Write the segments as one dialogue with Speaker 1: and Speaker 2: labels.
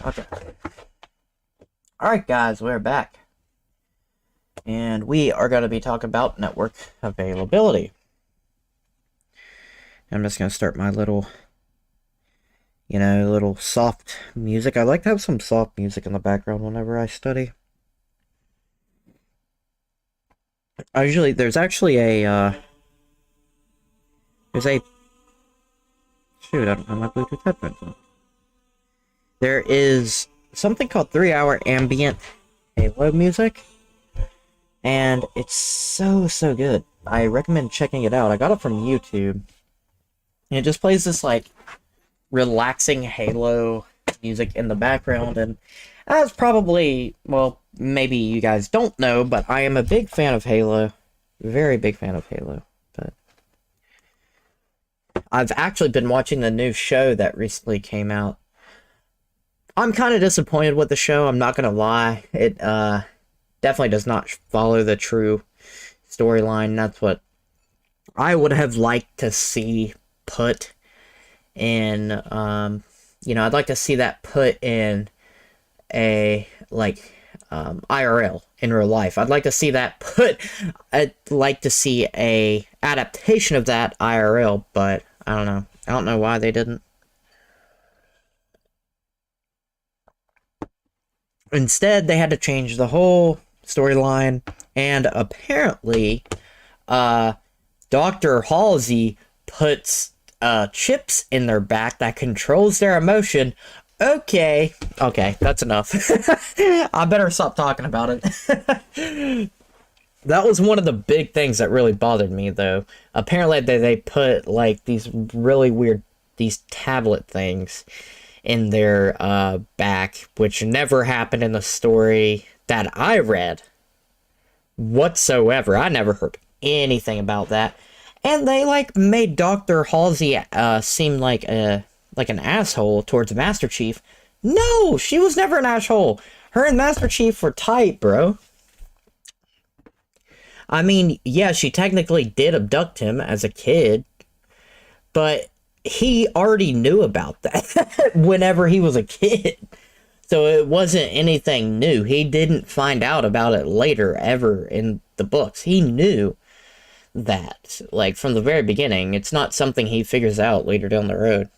Speaker 1: Okay. Alright, guys, we're back. And we are going to be talking about network availability. I'm just going to start my little, little soft music. I like to have some soft music in the background whenever I study. There's actually shoot, I don't have my Bluetooth headphones on. There is something called 3-hour ambient Halo music. And it's so good. I recommend checking it out. I got it from YouTube. And it just plays this, like, relaxing Halo music in the background. And as probably, well, maybe you guys don't know, but I am a big fan of Halo. Very big fan of Halo. But I've actually been watching the new show that recently came out. I'm kind of disappointed with the show, I'm not gonna lie. It, definitely does not follow the true storyline. That's what I would have liked to see put in, I'd like to see that put in a, IRL, in real life. I'd like to see that put, I'd like to see a adaptation of that IRL, but I don't know. I don't know why they didn't. Instead, they had to change the whole storyline, and apparently, Dr. Halsey puts chips in their back that controls their emotion. Okay, that's enough. I better stop talking about it. That was one of the big things that really bothered me, though. Apparently, they put, like, these really weird, these tablet things in their back, which never happened in the story that I read whatsoever. I never heard anything about that. And they, like, made Dr. Halsey seem like an asshole towards Master Chief. No, she was never an asshole. Her and Master Chief were tight, bro. I mean, yeah, she technically did abduct him as a kid, but he already knew about that whenever he was a kid. So it wasn't anything new. He didn't find out about it later ever in the books. He knew that, like, from the very beginning. It's not something he figures out later down the road.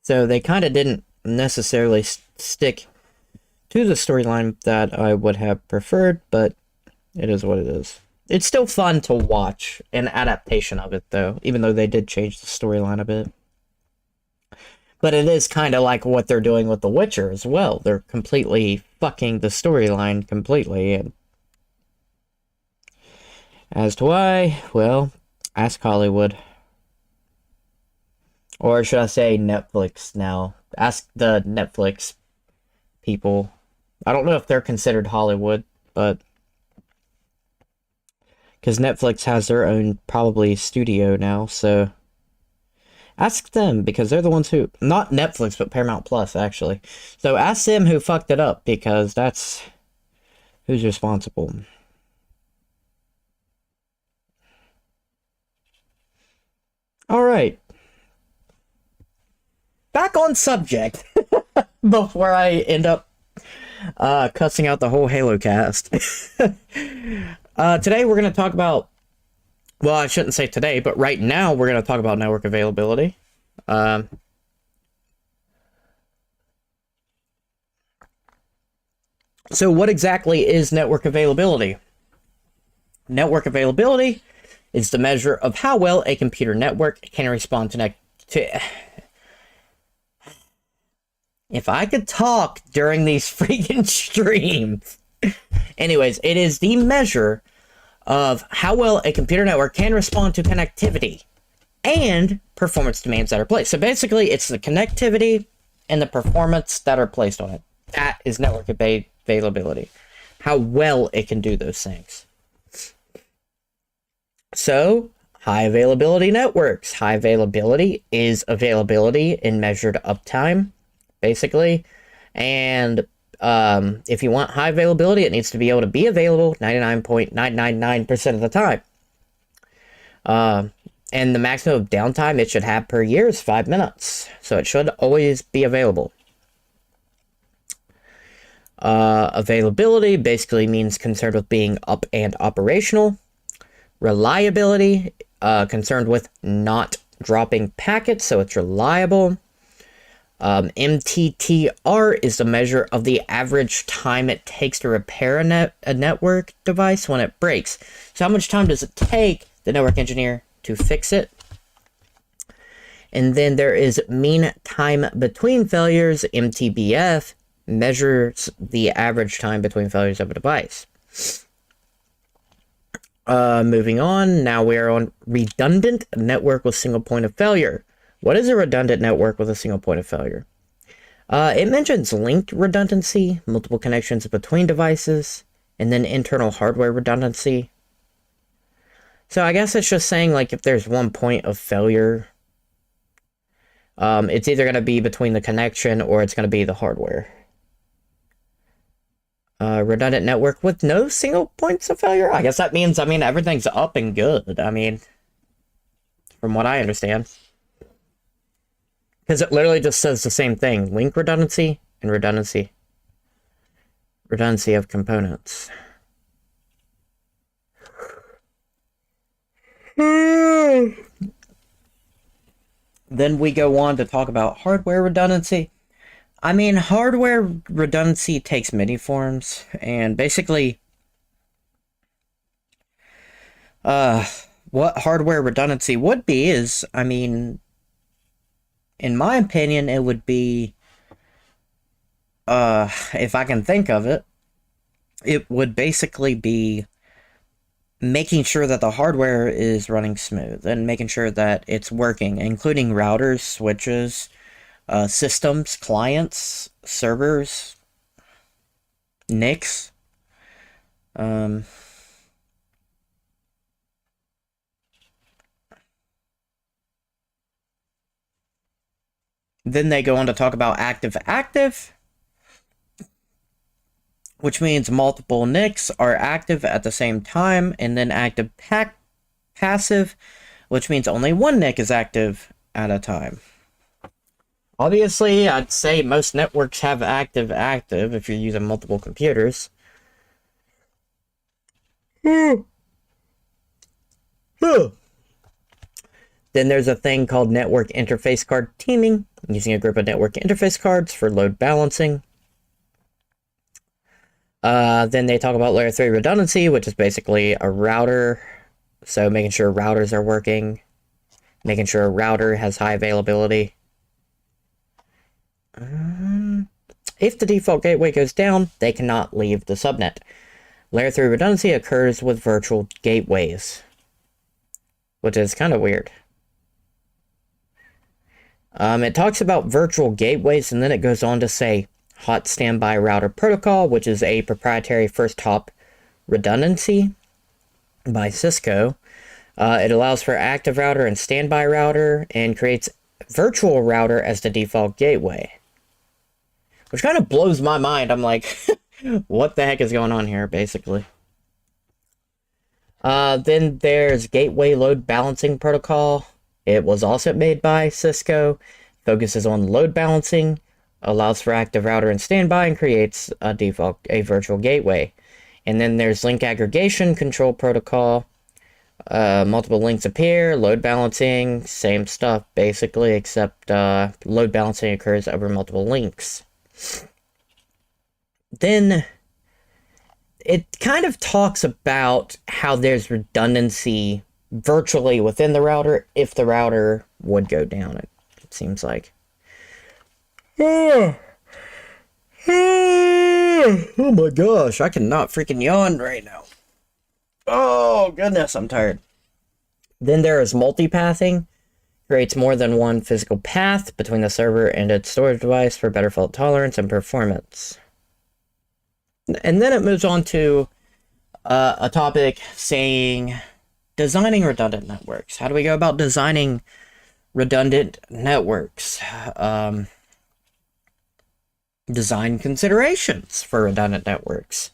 Speaker 1: So they kind of didn't necessarily stick to the storyline that I would have preferred, but it is what it is. It's still fun to watch an adaptation of it, though, even though they did change the storyline a bit. But it is kind of like what they're doing with The Witcher as well. They're completely fucking the storyline completely. And as to why, well, ask Hollywood. Or should I say Netflix now? Ask the Netflix people. I don't know if they're considered Hollywood, but because Netflix has their own, probably, studio now, so ask them, because they're the ones who, not Netflix, but Paramount Plus, actually. So ask them who fucked it up, because that's who's responsible. Alright. Back on subject, before I end up cussing out the whole Halo cast. Today we're going to talk about, well, I shouldn't say today, but right now we're going to talk about network availability. So what exactly is network availability? Network availability is the measure of how well a computer network can respond to If I could talk during these freaking streams. Anyways, it is the measure of how well a computer network can respond to connectivity and performance demands that are placed. So basically, it's the connectivity and the performance that are placed on it. That is network availability. How well it can do those things. So, high availability networks. High availability is availability in measured uptime, basically. And if you want high availability, it needs to be able to be available 99.999% of the time. And the maximum downtime it should have per year is 5 minutes. So it should always be available. Availability basically means concerned with being up and operational. Reliability, concerned with not dropping packets, so it's reliable. MTTR is the measure of the average time it takes to repair a network device when it breaks. So how much time does it take the network engineer to fix it? And then there is mean time between failures. MTBF measures the average time between failures of a device. Moving on, now we are on redundant network with single point of failure. What is a redundant network with a single point of failure? It mentions linked redundancy, multiple connections between devices, and then internal hardware redundancy. So I guess it's just saying, like, if there's one point of failure, it's either going to be between the connection or it's going to be the hardware. Redundant network with no single points of failure? I guess that means, everything's up and good. From what I understand. Because it literally just says the same thing. Link redundancy and redundancy. Redundancy of components. Then we go on to talk about hardware redundancy. Hardware redundancy takes many forms, and basically, what hardware redundancy would be is, in my opinion, it would be, if I can think of it, it would basically be making sure that the hardware is running smooth and making sure that it's working, including routers, switches, systems, clients, servers, NICs. Then they go on to talk about active-active, which means multiple NICs are active at the same time, and then active-passive, which means only one NIC is active at a time. Obviously, I'd say most networks have active-active if you're using multiple computers. Then there's a thing called network interface card teaming, using a group of network interface cards for load balancing. Then they talk about layer 3 redundancy, which is basically a router. So making sure routers are working, making sure a router has high availability. If the default gateway goes down, they cannot leave the subnet. Layer 3 redundancy occurs with virtual gateways, which is kind of weird. It talks about virtual gateways, and then it goes on to say hot standby router protocol, which is a proprietary first hop redundancy by Cisco. It allows for active router and standby router and creates virtual router as the default gateway. Which kind of blows my mind. I'm like, what the heck is going on here, basically? Then there's Gateway Load Balancing Protocol. It was also made by Cisco. Focuses on load balancing, allows for active router and standby, and creates a virtual gateway. And then there's Link Aggregation Control Protocol. Multiple links appear, load balancing, same stuff, basically, except load balancing occurs over multiple links. Then it kind of talks about how there's redundancy virtually within the router if the router would go down, it seems like. Oh my gosh, I cannot freaking yawn right now. Oh goodness, I'm tired. Then there is multipathing. Creates more than one physical path between the server and its storage device for better fault tolerance and performance. And then it moves on to a topic saying designing redundant networks. How do we go about designing redundant networks? Design considerations for redundant networks.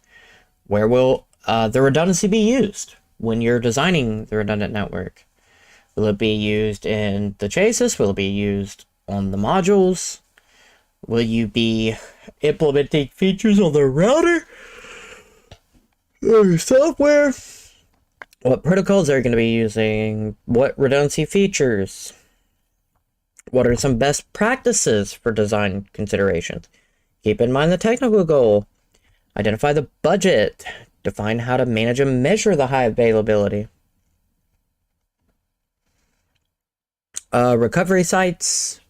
Speaker 1: Where will the redundancy be used when you're designing the redundant network? Will it be used in the chassis? Will it be used on the modules? Will you be implementing features on the router or software? What protocols are you going to be using? What redundancy features? What are some best practices for design considerations? Keep in mind the technical goal. Identify the budget. Define how to manage and measure the high availability. Recovery sites.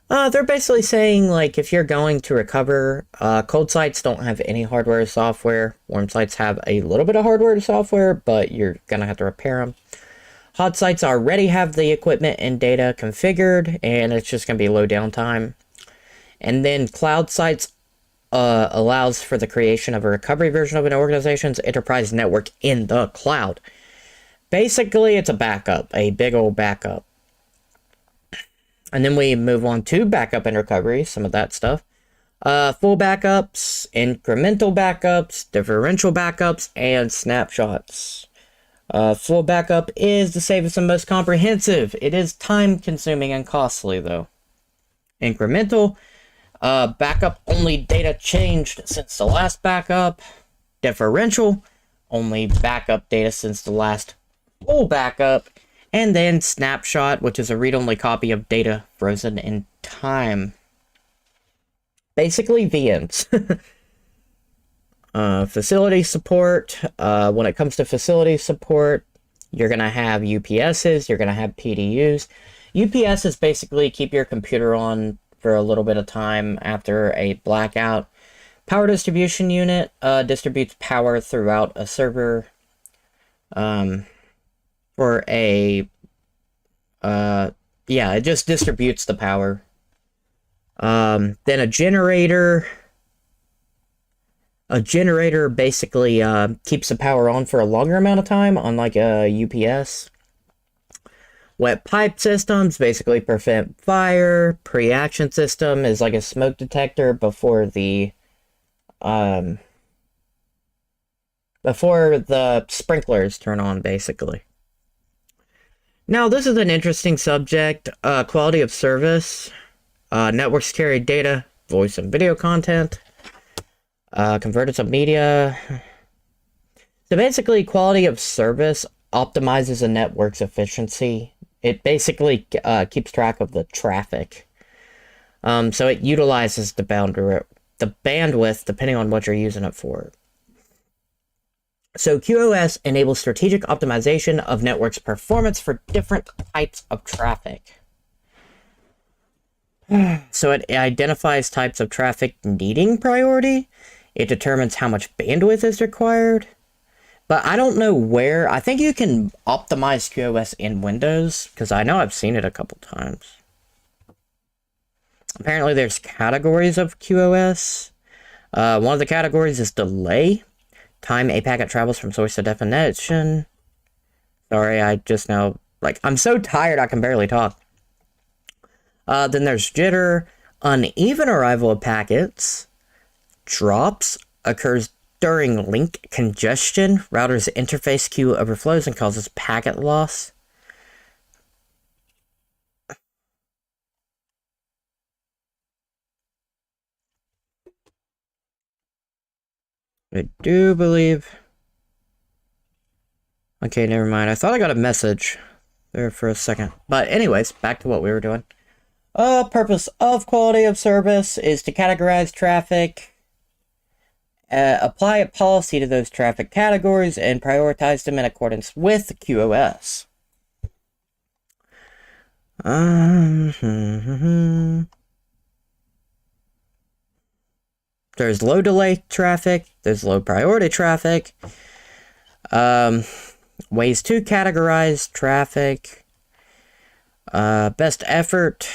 Speaker 1: They're basically saying, like, if you're going to recover, cold sites don't have any hardware or software. Warm sites have a little bit of hardware or software, but you're gonna have to repair them. Hot sites already have the equipment and data configured, and it's just gonna be low downtime. And then cloud sites allows for the creation of a recovery version of an organization's enterprise network in the cloud. Basically, it's a backup, a big old backup. And then we move on to backup and recovery, some of that stuff. Full backups, incremental backups, differential backups, and snapshots. Full backup is the safest and most comprehensive. It is time-consuming and costly, though. Incremental, backup only data changed since the last backup. Differential, only backup data since the last full backup. And then snapshot, which is a read-only copy of data frozen in time. Basically, VMs. Facility support. When it comes to facility support, you're going to have UPSs, you're going to have PDUs. UPSs basically keep your computer on for a little bit of time after a blackout. Power distribution unit distributes power throughout a server. For a, yeah, it just distributes the power. Then a generator basically keeps the power on for a longer amount of time, unlike a UPS. Wet pipe systems basically prevent fire. Pre-action system is like a smoke detector before the sprinklers turn on, basically. Now, this is an interesting subject. Quality of service. Networks carry data, voice and video content. Converted to media. So basically, quality of service optimizes a network's efficiency. It basically keeps track of the traffic. So it utilizes the bandwidth depending on what you're using it for. So QoS enables strategic optimization of networks' performance for different types of traffic. So it identifies types of traffic needing priority. It determines how much bandwidth is required. But I don't know where. I think you can optimize QoS in Windows, because I know I've seen it a couple times. Apparently there's categories of QoS. One of the categories is delay. Time a packet travels from source to destination. Sorry, I just now, like, I'm so tired I can barely talk. Then there's jitter. Uneven arrival of packets. Drops occurs during link congestion. Router's interface queue overflows and causes packet loss. I do believe... Okay, never mind. I thought I got a message there for a second. But anyways, back to what we were doing. Purpose of quality of service is to categorize traffic, apply a policy to those traffic categories, and prioritize them in accordance with QoS. There's low delay traffic, there's low priority traffic, ways to categorize traffic, best effort,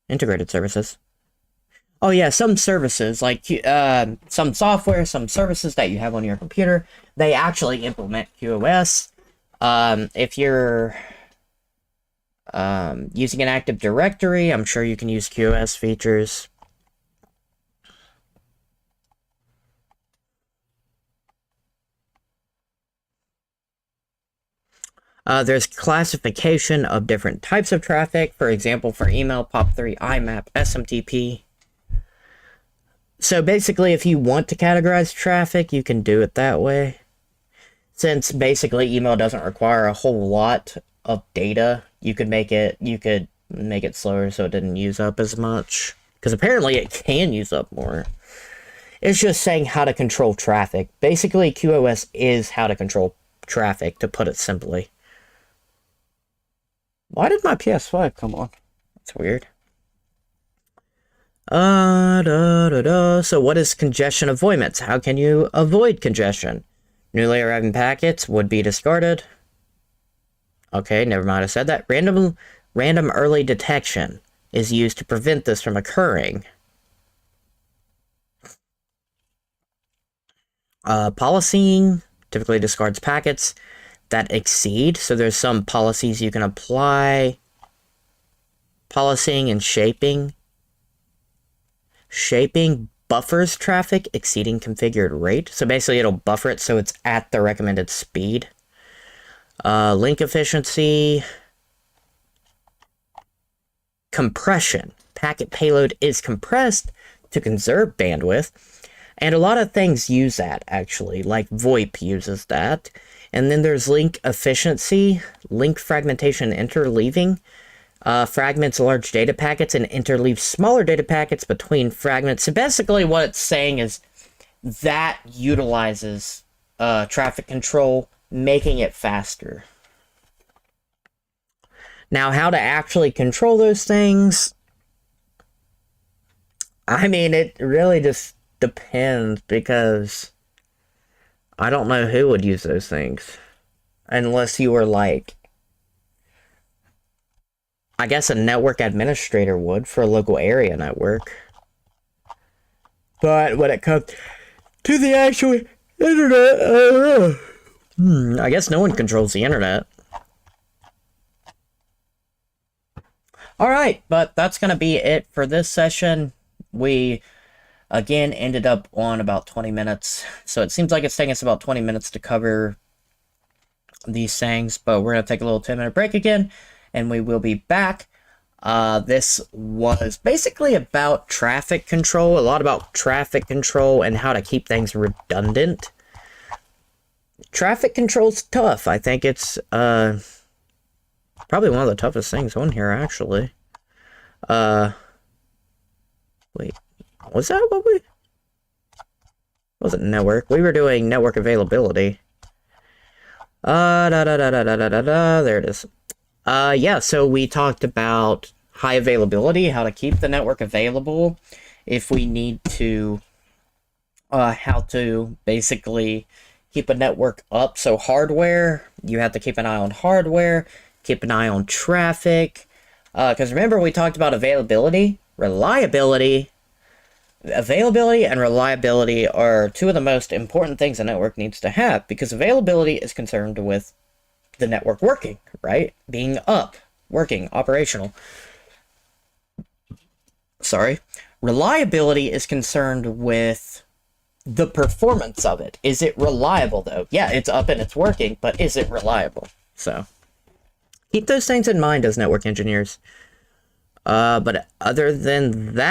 Speaker 1: integrated services. Oh yeah, some services, like some software, some services that you have on your computer, they actually implement QoS. If you're using an Active Directory, I'm sure you can use QoS features. There's classification of different types of traffic. For example, for email, POP3, IMAP, SMTP. So basically, if you want to categorize traffic, you can do it that way. Since basically email doesn't require a whole lot of data, you could make it slower so it didn't use up as much. Because apparently it can use up more. It's just saying how to control traffic. Basically, QoS is how to control traffic, to put it simply. Why did my PS5 come on? That's weird. So what is congestion avoidance? How can you avoid congestion? Newly arriving packets would be discarded. Okay, never mind, I said that. Random early detection is used to prevent this from occurring. Policing typically discards packets that exceed. So there's some policies you can apply. Policing and shaping. Shaping buffers traffic exceeding configured rate. So basically it'll buffer it so it's at the recommended speed. Link efficiency. Compression. Packet payload is compressed to conserve bandwidth. And a lot of things use that, actually. Like VoIP uses that. And then there's link efficiency. Link fragmentation interleaving. Fragments large data packets and interleave smaller data packets between fragments. So basically what it's saying is that utilizes traffic control, making it faster. Now, how to actually control those things? I mean, it really just depends, because I don't know who would use those things. Unless you were like, I guess a network administrator would for a local area network. But when it comes to the actual internet, I guess no one controls the internet. Alright, but that's going to be it for this session. We, again, ended up on about 20 minutes. So it seems like it's taking us about 20 minutes to cover these things. But we're going to take a little 10-minute break again, and we will be back. This was basically about traffic control, a lot about traffic control and how to keep things redundant. Traffic control's tough. I think it's probably one of the toughest things on here, actually. Wait, was that what we... wasn't network. We were doing network availability. There it is. Yeah, so we talked about high availability, how to keep the network available, if we need to, how to basically keep a network up. So hardware, you have to keep an eye on hardware, keep an eye on traffic, because remember we talked about availability, reliability. Availability and reliability are two of the most important things a network needs to have, because availability is concerned with the network working, right? Being up, working, operational. Sorry. Reliability is concerned with the performance of it. Is it reliable, though? Yeah, it's up and it's working, but is it reliable? So, keep those things in mind as network engineers. But other than that,